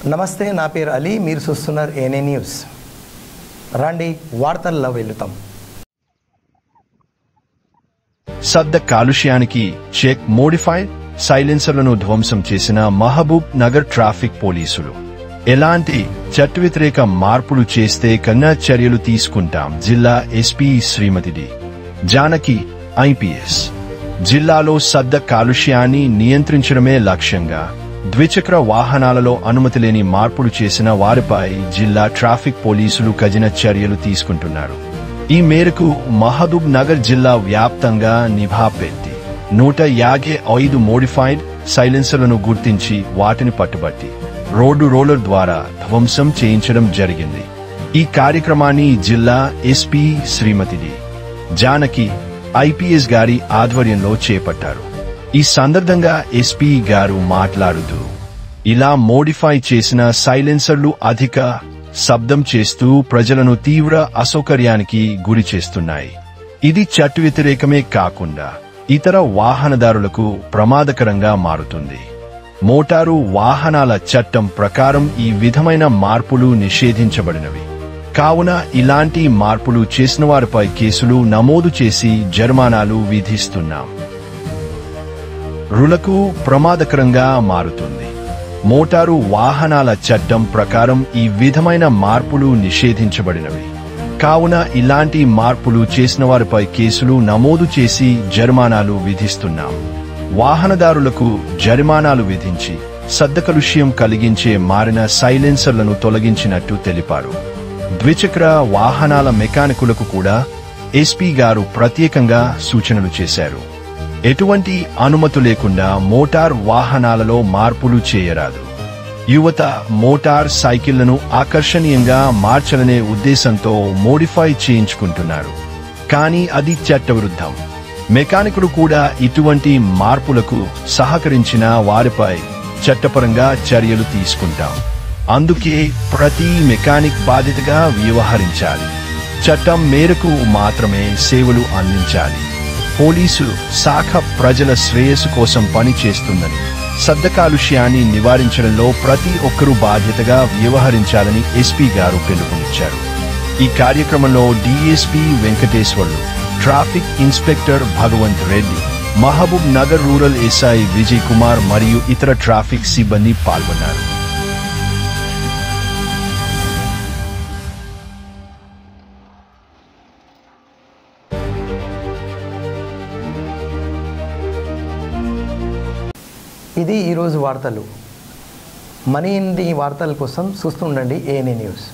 నమస్తే, నా పేరు అలీ. మీరు చూస్తున్నారు ఏఎన్ఏ న్యూస్. రండి వార్తల్లో వెళ్తాం. శబ్ద కాలుష్యానికి చెక్ మోడిఫైడ్ సైలెన్సర్లను ధ్వంసం చేసిన మహబూబ్ నగర్ ట్రాఫిక్ పోలీసులు. ఎలాంటి చట్ట వ్యతిరేక మార్పులు చేస్తే కన్నా చర్యలు తీసుకుంటాం. జిల్లా ఎస్పీ శ్రీమతి డి. జానకి ఐపీఎస్. జిల్లాలో శబ్ద కాలుష్యాన్ని నియంత్రించడమే లక్ష్యంగా ద్విచక్ర వాహనాలలో అనుమతి లేని మార్పులు చేసిన వారిపై జిల్లా ట్రాఫిక్ పోలీసులు కఠిన చర్యలు తీసుకుంటున్నారు. ఈ మేరకు మహబూబ్ నగర్ జిల్లా వ్యాప్తంగా నిఘా పెట్టి 155 మోడిఫైడ్ సైలెన్సర్లను గుర్తించి వాటిని పట్టుబట్టి రోడ్డు రోలర్ ద్వారా ధ్వంసం చేయించడం జరిగింది. ఈ కార్యక్రమాన్ని జిల్లా ఎస్పీ శ్రీమతి డి. జానకి ఐపీఎస్ గారి ఆధ్వర్యంలో చేపట్టారు. ఈ సందర్భంగా ఎస్పీ గారు మాట్లాడుతూ, ఇలా మోడిఫై చేసిన సైలెన్సర్లు అధిక శబ్దం చేస్తూ ప్రజలను తీవ్ర అసౌకర్యానికి గురి చేస్తున్నాయి. ఇది చట్ట వ్యతిరేకమే కాకుండా ఇతర వాహనదారులకు ప్రమాదకరంగా మారుతుంది. మోటారు వాహనాల చట్టం ప్రకారం ఈ విధమైన మార్పులు నిషేధించబడినవి. కావున ఇలాంటి మార్పులు చేసిన వారిపై కేసులు నమోదు చేసి జరిమానాలు విధిస్తున్నాం. రులకు ప్రమాదకరంగా మారుతుంది. మోటారు వాహనాల చట్టం ప్రకారం ఈ విధమైన మార్పులు నిషేధించబడినవి. కావున ఇలాంటి మార్పులు చేసిన వారిపై కేసులు నమోదు చేసి జరిమానాలు విధిస్తున్నాం. వాహనదారులకు జరిమానాలు విధించి శబ్ద కాలుష్యం కలిగించే మారిన సైలెన్సర్లను తొలగించినట్టు తెలిపారు. ద్విచక్ర వాహనాల మెకానికులకు కూడా ఎస్పీ గారు ప్రత్యేకంగా సూచనలు చేశారు. ఎటువంటి అనుమతి లేకుండా మోటార్ వాహనాలలో మార్పులు చేయరాదు. యువత మోటార్ సైకిళ్లను ఆకర్షణీయంగా మార్చాలనే ఉద్దేశంతో మోడిఫై చేయించుకుంటున్నారు. కానీ అది చట్టవిరుద్ధం. మెకానికులు కూడా ఇటువంటి మార్పులకు సహకరించిన వారిపై చట్టపరంగా చర్యలు తీసుకుంటాం. అందుకే ప్రతి మెకానిక్ బాధ్యతగా వ్యవహరించాలి. చట్టం మేరకు మాత్రమే సేవలు అందించాలి. పోలీసు శాఖ ప్రజల శ్రేయస్సు కోసం పనిచేస్తుందని, శబ్ద కాలుష్యాన్ని నివారించడంలో ప్రతి ఒక్కరూ బాధ్యతగా వ్యవహరించాలని ఎస్పీ గారు పిలుపునిచ్చారు. ఈ కార్యక్రమంలో DSP Venkateswarlu, traffic inspector Bhagwant Reddy, Mahabubnagar rural SI Vijay Kumar మరియు ఇతర ట్రాఫిక్ సిబ్బంది పాల్గొన్నారు. ఇది ఈరోజు వార్తలు. మనీ ఇన్ ది వార్తల కోసం చూస్తుండండి ఏఎన్ఏ న్యూస్.